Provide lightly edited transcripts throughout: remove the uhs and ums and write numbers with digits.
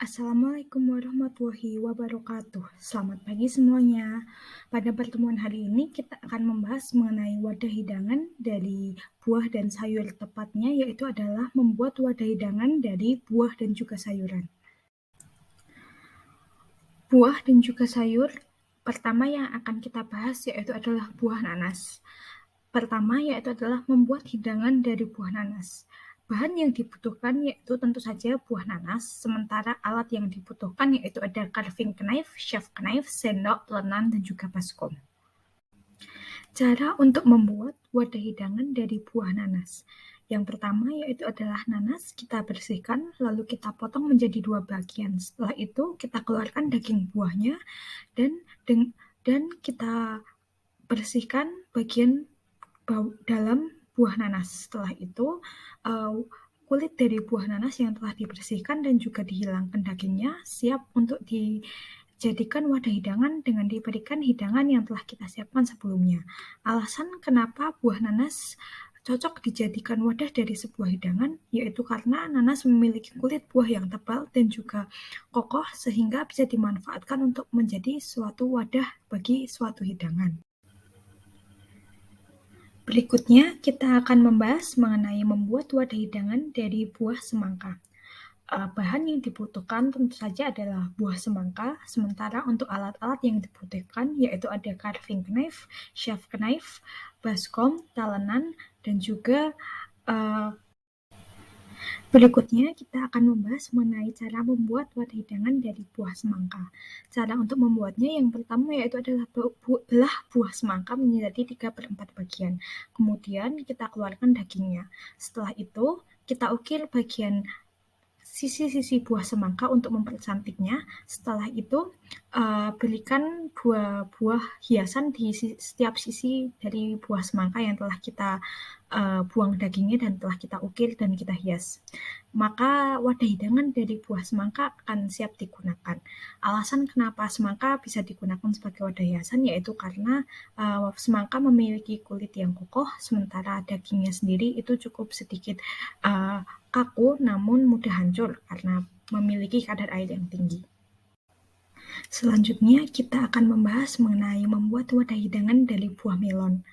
Assalamualaikum warahmatullahi wabarakatuh. Selamat pagi semuanya. Pada pertemuan hari ini kita akan membahas mengenai wadah hidangan dari buah dan sayur. Tepatnya yaitu adalah membuat wadah hidangan dari buah dan juga sayuran. Buah dan juga sayur pertama yang akan kita bahas yaitu adalah buah nanas. Pertama yaitu adalah membuat hidangan dari buah nanas. Bahan yang dibutuhkan yaitu tentu saja buah nanas, sementara alat yang dibutuhkan yaitu ada carving knife, chef knife, sendok, lenan, dan juga baskom. Cara untuk membuat wadah hidangan dari buah nanas. Yang pertama yaitu adalah nanas kita bersihkan, lalu kita potong menjadi dua bagian. Setelah itu kita keluarkan daging buahnya dan dan kita bersihkan bagian dalam buah nanas. Setelah itu, kulit dari buah nanas yang telah dibersihkan dan juga dihilangkan dagingnya siap untuk dijadikan wadah hidangan dengan diberikan hidangan yang telah kita siapkan sebelumnya. Alasan kenapa buah nanas cocok dijadikan wadah dari sebuah hidangan, yaitu karena nanas memiliki kulit buah yang tebal dan juga kokoh sehingga bisa dimanfaatkan untuk menjadi suatu wadah bagi suatu hidangan. Berikutnya, kita akan membahas mengenai membuat wadah hidangan dari buah semangka. Bahan yang dibutuhkan tentu saja adalah buah semangka, sementara untuk alat-alat yang dibutuhkan yaitu ada carving knife, chef knife, baskom, talenan, dan juga uh, berikutnya kita akan membahas mengenai cara membuat wadah hidangan dari buah semangka. Cara untuk membuatnya yang pertama yaitu adalah belah buah semangka menjadi 3/4 bagian. Kemudian kita keluarkan dagingnya. Setelah itu kita ukir bagian sisi-sisi buah semangka untuk mempercantiknya. Setelah itu berikan buah-buah hiasan di setiap sisi dari buah semangka yang telah kita buang dagingnya dan telah kita ukir dan kita hias. Maka wadah hidangan dari buah semangka akan siap digunakan. Alasan kenapa semangka bisa digunakan sebagai wadah hiasan yaitu karena semangka memiliki kulit yang kokoh, sementara dagingnya sendiri itu cukup sedikit kaku namun mudah hancur karena memiliki kadar air yang tinggi. Selanjutnya kita akan membahas mengenai membuat wadah hidangan dari buah melon.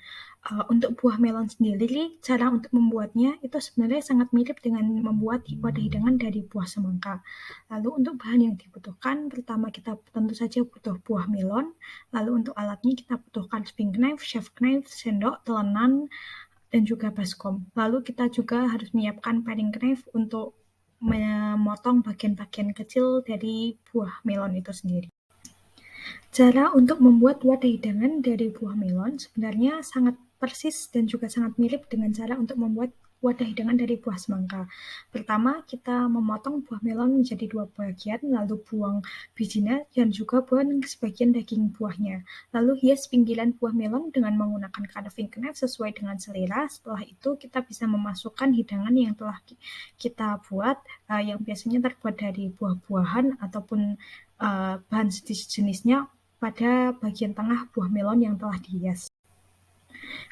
Untuk buah melon sendiri, cara untuk membuatnya itu sebenarnya sangat mirip dengan membuat wadah hidangan dari buah semangka. Lalu untuk bahan yang dibutuhkan, pertama kita tentu saja butuh buah melon, lalu untuk alatnya kita butuh carving knife, chef knife, sendok, telenan, dan juga baskom. Lalu kita juga harus menyiapkan paring knife untuk memotong bagian-bagian kecil dari buah melon itu sendiri. Cara untuk membuat wadah hidangan dari buah melon sebenarnya sangat persis dan juga sangat mirip dengan cara untuk membuat wadah hidangan dari buah semangka. Pertama, kita memotong buah melon menjadi dua bagian, lalu buang bijinya dan juga buang sebagian daging buahnya. Lalu hias pinggiran buah melon dengan menggunakan carving knife sesuai dengan selera. Setelah itu, kita bisa memasukkan hidangan yang telah kita buat, yang biasanya terbuat dari buah-buahan ataupun bahan sejenisnya pada bagian tengah buah melon yang telah dihias.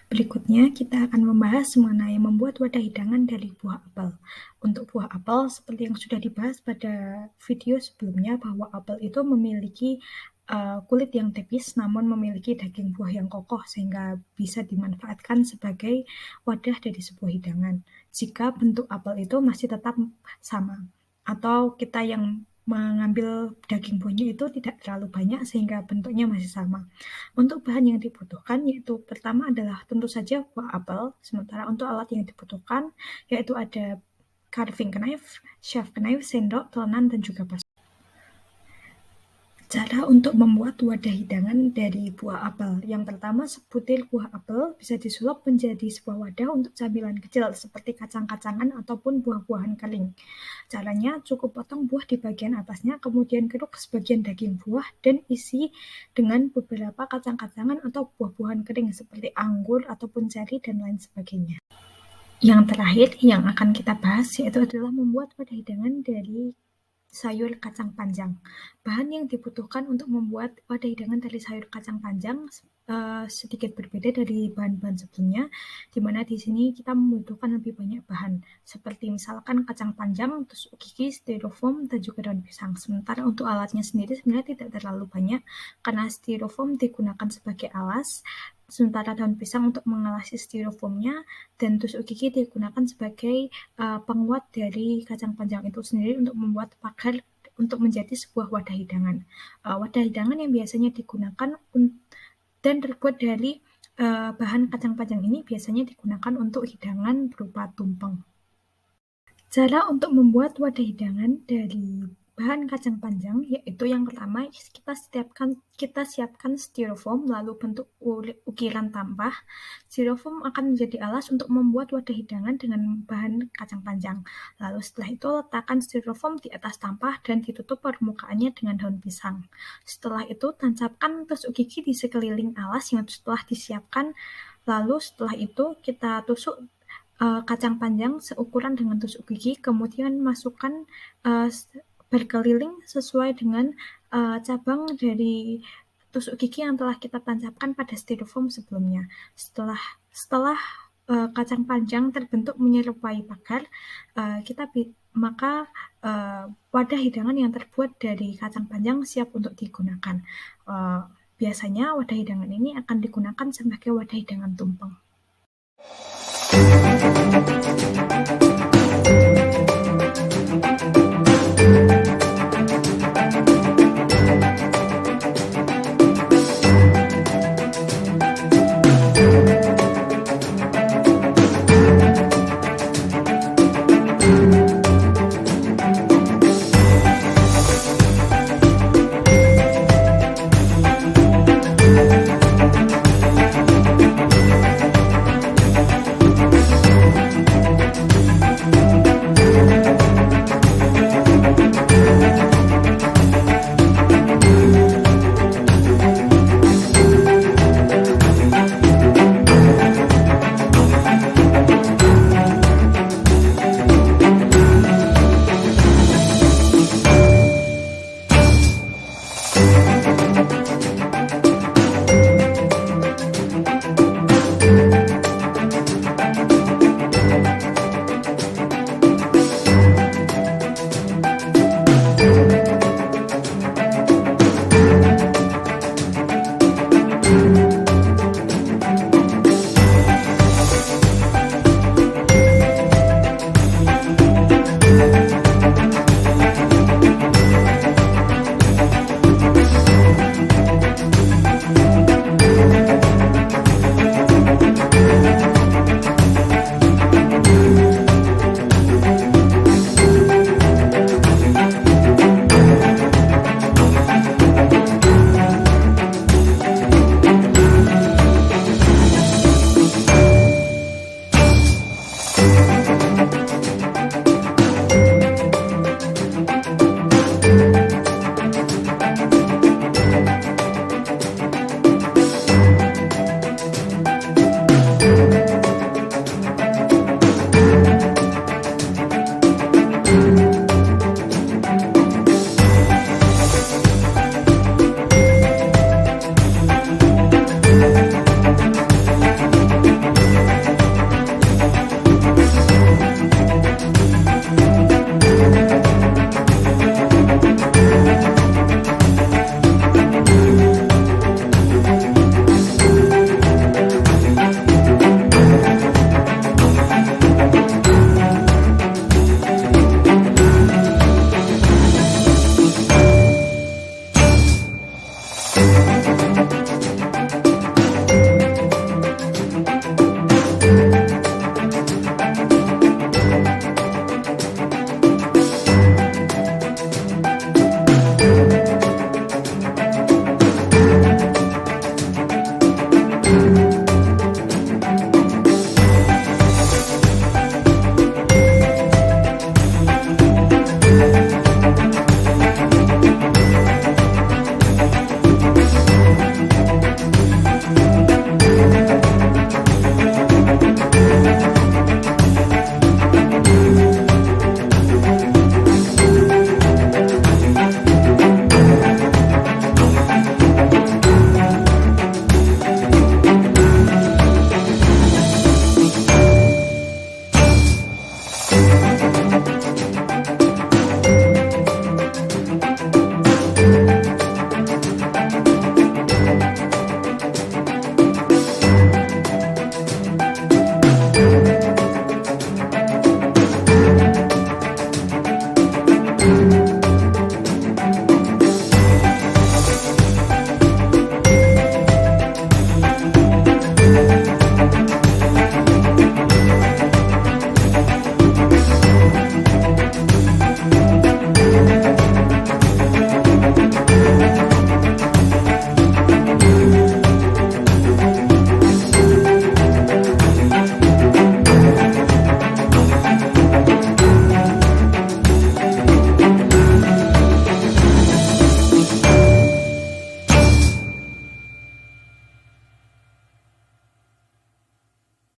Berikutnya, kita akan membahas mengenai membuat wadah hidangan dari buah apel. Untuk buah apel, seperti yang sudah dibahas pada video sebelumnya, bahwa apel itu memiliki kulit yang tipis, namun memiliki daging buah yang kokoh, sehingga bisa dimanfaatkan sebagai wadah dari sebuah hidangan. Jika bentuk apel itu masih tetap sama, atau kita yang mengambil daging buahnya itu tidak terlalu banyak sehingga bentuknya masih sama. Untuk bahan yang dibutuhkan yaitu pertama adalah tentu saja buah apel, sementara untuk alat yang dibutuhkan yaitu ada carving knife, chef knife, sendok, telenan, dan juga baskom. Cara untuk membuat wadah hidangan dari buah apel. Yang pertama, sebutir buah apel bisa disulap menjadi sebuah wadah untuk camilan kecil seperti kacang-kacangan ataupun buah-buahan kering. Caranya cukup potong buah di bagian atasnya, kemudian keruk sebagian daging buah dan isi dengan beberapa kacang-kacangan atau buah-buahan kering seperti anggur ataupun ceri dan lain sebagainya. Yang terakhir yang akan kita bahas yaitu adalah membuat wadah hidangan dari sayur kacang panjang. Bahan yang dibutuhkan untuk membuat wadah hidangan dari sayur kacang panjang sedikit berbeda dari bahan-bahan sebelumnya, di mana di sini kita membutuhkan lebih banyak bahan, seperti misalkan kacang panjang, tusuk gigi, styrofoam, dan juga daun pisang. Sementara untuk alatnya sendiri sebenarnya tidak terlalu banyak, karena styrofoam digunakan sebagai alas, sementara daun pisang untuk mengalasi styrofoamnya, dan tusuk gigi digunakan sebagai penguat dari kacang panjang itu sendiri untuk membuat pagar untuk menjadi sebuah wadah hidangan. Wadah hidangan yang biasanya digunakan dan terbuat dari bahan kacang panjang ini biasanya digunakan untuk hidangan berupa tumpeng. Cara untuk membuat wadah hidangan dari bahan kacang panjang yaitu yang pertama kita siapkan styrofoam lalu bentuk ukiran tampah. Styrofoam akan menjadi alas untuk membuat wadah hidangan dengan bahan kacang panjang. Lalu setelah itu letakkan styrofoam di atas tampah dan ditutup permukaannya dengan daun pisang. Setelah itu tancapkan tusuk gigi di sekeliling alas yang telah disiapkan. Lalu setelah itu kita tusuk kacang panjang seukuran dengan tusuk gigi, kemudian masukkan berkeliling sesuai dengan cabang dari tusuk gigi yang telah kita tancapkan pada styrofoam sebelumnya. Setelah kacang panjang terbentuk menyerupai pagar, maka wadah hidangan yang terbuat dari kacang panjang siap untuk digunakan. Biasanya wadah hidangan ini akan digunakan sebagai wadah hidangan tumpeng.